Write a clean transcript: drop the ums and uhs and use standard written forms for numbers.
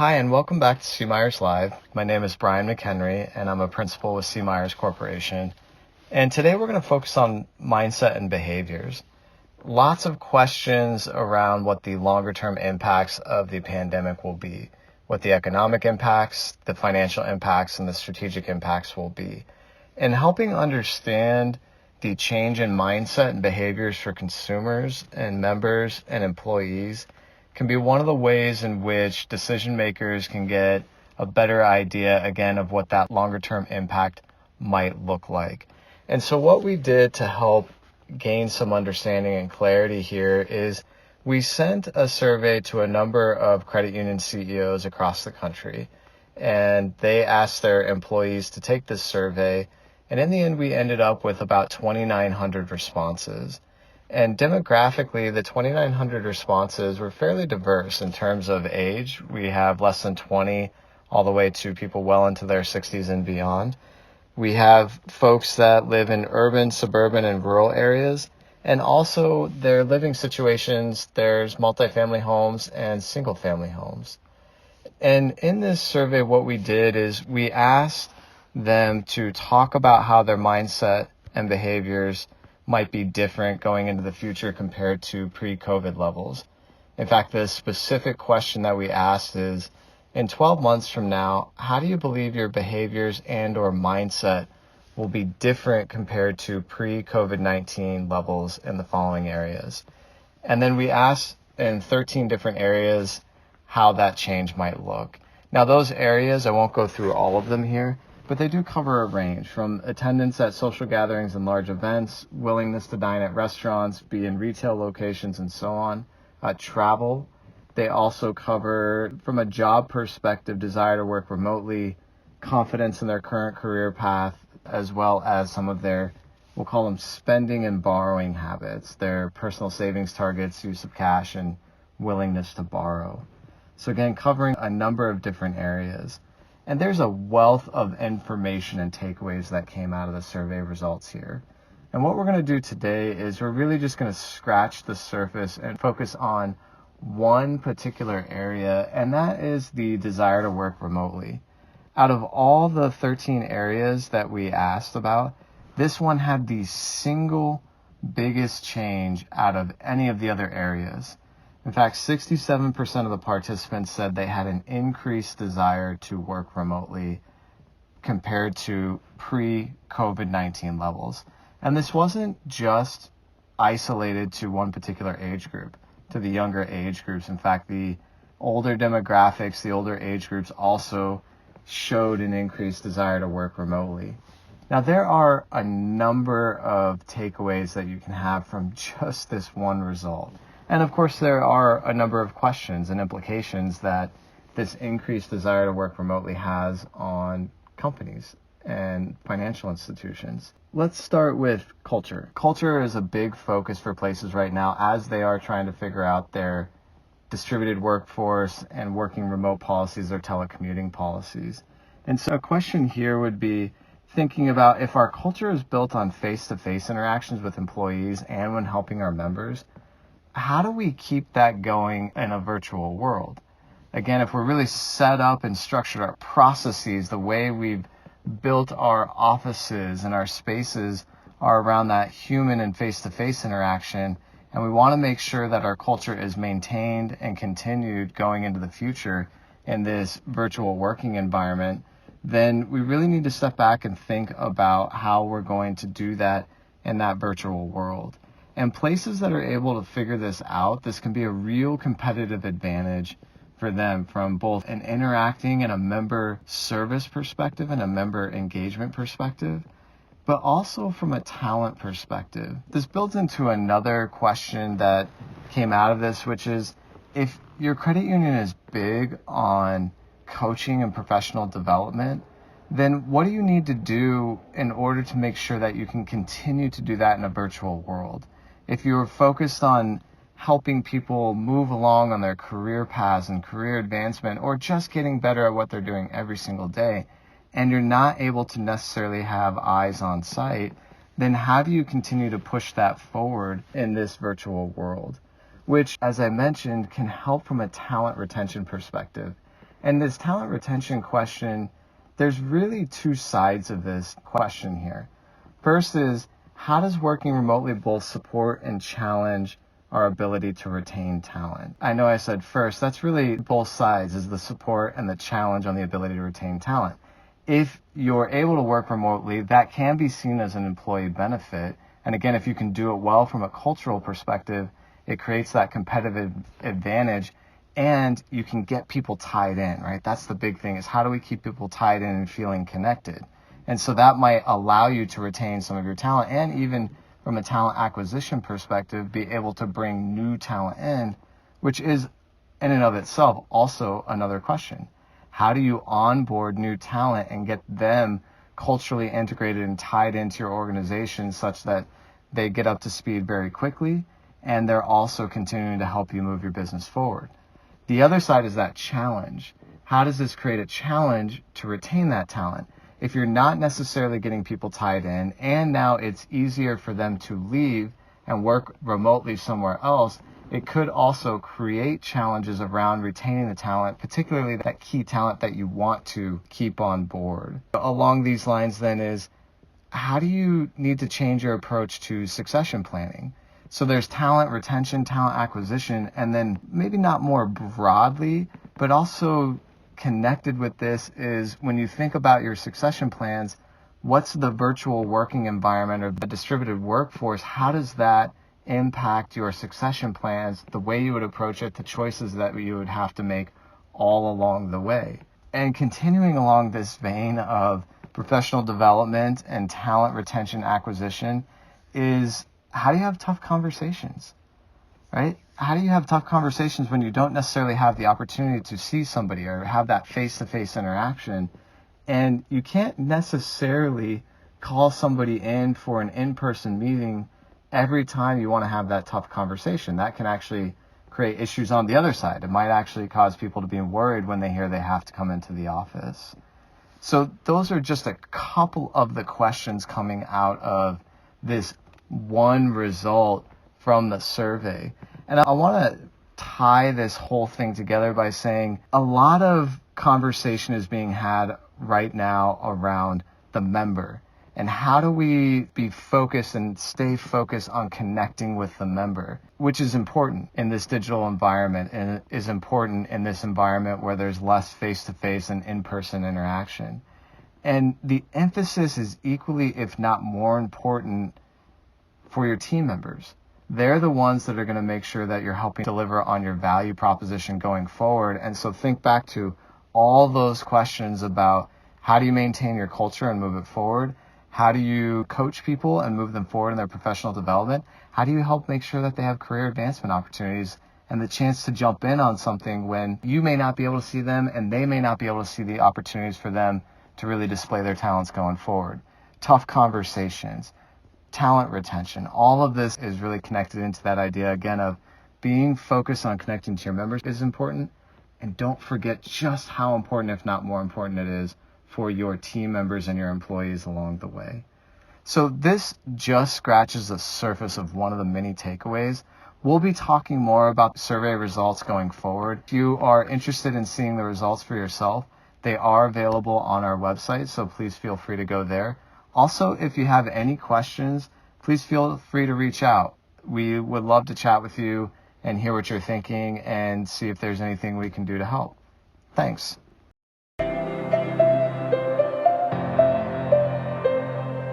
Hi, and welcome back to C. Myers Live. My name is Brian McHenry, and I'm a principal with C. Myers Corporation. And today we're going to focus on mindset and behaviors. Lots of questions around what the longer-term impacts of the pandemic will be, what the economic impacts, the financial impacts, and the strategic impacts will be. And helping understand the change in mindset and behaviors for consumers and members and employees can be one of the ways in which decision makers can get a better idea, again, of what that longer term impact might look like. And so what we did to help gain some understanding and clarity here is we sent a survey to a number of credit union CEOs across the country, and they asked their employees to take this survey. And in the end, we ended up with about 2,900 responses. And demographically, the 2,900 responses were fairly diverse in terms of age. We have less than 20 all the way to people well into their 60s and beyond. We have folks that live in urban, suburban, and rural areas. And also their living situations, there's multifamily homes and single family homes. And in this survey, what we did is we asked them to talk about how their mindset and behaviors might be different going into the future compared to pre-COVID levels. In fact, the specific question that we asked is, in 12 months from now, how do you believe your behaviors and or mindset will be different compared to pre-COVID-19 levels in the following areas? And then we asked in 13 different areas how that change might look. Now, those areas, I won't go through all of them here, but they do cover a range from attendance at social gatherings and large events, willingness to dine at restaurants, be in retail locations, and so on. Travel. They also cover, from a job perspective, desire to work remotely, confidence in their current career path, as well as some of their, we'll call them spending and borrowing habits, their personal savings targets, use of cash, and willingness to borrow. So again, covering a number of different areas. And there's a wealth of information and takeaways that came out of the survey results here. And what we're going to do today is we're really just going to scratch the surface and focus on one particular area, and that is the desire to work remotely. Out of all the 13 areas that we asked about, this one had the single biggest change out of any of the other areas. In fact, 67% of the participants said they had an increased desire to work remotely compared to pre-COVID-19 levels. And this wasn't just isolated to one particular age group, to the younger age groups. In fact, the older demographics, the older age groups also showed an increased desire to work remotely. Now, there are a number of takeaways that you can have from just this one result. And of course, there are a number of questions and implications that this increased desire to work remotely has on companies and financial institutions. Let's start with culture. Culture is a big focus for places right now as they are trying to figure out their distributed workforce and working remote policies or telecommuting policies. And so a question here would be thinking about if our culture is built on face-to-face interactions with employees and when helping our members, how do we keep that going in a virtual world? Again, if we're really set up and structured our processes, the way we've built our offices and our spaces are around that human and face-to-face interaction, and we want to make sure that our culture is maintained and continued going into the future in this virtual working environment, then we really need to step back and think about how we're going to do that in that virtual world. And places that are able to figure this out, this can be a real competitive advantage for them from both an interacting and a member service perspective and a member engagement perspective, but also from a talent perspective. This builds into another question that came out of this, which is if your credit union is big on coaching and professional development, then what do you need to do in order to make sure that you can continue to do that in a virtual world? If you're focused on helping people move along on their career paths and career advancement, or just getting better at what they're doing every single day, and you're not able to necessarily have eyes on site, then how do you continue to push that forward in this virtual world? Which, as I mentioned, can help from a talent retention perspective. And this talent retention question, there's really two sides of this question here. First is, how does working remotely both support and challenge our ability to retain talent? I know I said first, that's really both sides, is the support and the challenge on the ability to retain talent. If you're able to work remotely, that can be seen as an employee benefit. And again, if you can do it well from a cultural perspective, it creates that competitive advantage and you can get people tied in, right? That's the big thing, is how do we keep people tied in and feeling connected? And so that might allow you to retain some of your talent, and even from a talent acquisition perspective, be able to bring new talent in, which is in and of itself also another question. How do you onboard new talent and get them culturally integrated and tied into your organization such that they get up to speed very quickly and they're also continuing to help you move your business forward? The other side is that challenge. How does this create a challenge to retain that talent? If you're not necessarily getting people tied in and now it's easier for them to leave and work remotely somewhere else, it could also create challenges around retaining the talent, particularly that key talent that you want to keep on board. Along these lines then is, how do you need to change your approach to succession planning? So there's talent retention, talent acquisition, and then maybe not more broadly, but also connected with this is when you think about your succession plans, what's the virtual working environment or the distributed workforce? How does that impact your succession plans, the way you would approach it, the choices that you would have to make all along the way? And continuing along this vein of professional development and talent retention acquisition is, how do you have tough conversations, right? How do you have tough conversations when you don't necessarily have the opportunity to see somebody or have that face-to-face interaction? And you can't necessarily call somebody in for an in-person meeting every time you want to have that tough conversation. That can actually create issues on the other side. It might actually cause people to be worried when they hear they have to come into the office. So those are just a couple of the questions coming out of this one result from the survey. And I want to tie this whole thing together by saying a lot of conversation is being had right now around the member. And how do we be focused and stay focused on connecting with the member, which is important in this digital environment and is important in this environment where there's less face-to-face and in-person interaction. And the emphasis is equally, if not more important, for your team members. They're the ones that are going to make sure that you're helping deliver on your value proposition going forward. And so think back to all those questions about how do you maintain your culture and move it forward? How do you coach people and move them forward in their professional development? How do you help make sure that they have career advancement opportunities and the chance to jump in on something when you may not be able to see them and they may not be able to see the opportunities for them to really display their talents going forward? Tough conversations, talent retention, all of this is really connected into that idea again of being focused on connecting to your members is important. And don't forget just how important, if not more important, it is for your team members and your employees along the way. So this just scratches the surface of one of the many takeaways. We'll be talking more about survey results going forward. If you are interested in seeing the results for yourself, they are available on our website, so please feel free to go there. Also, if you have any questions, please feel free to reach out. We would love to chat with you and hear what you're thinking and see if there's anything we can do to help. Thanks.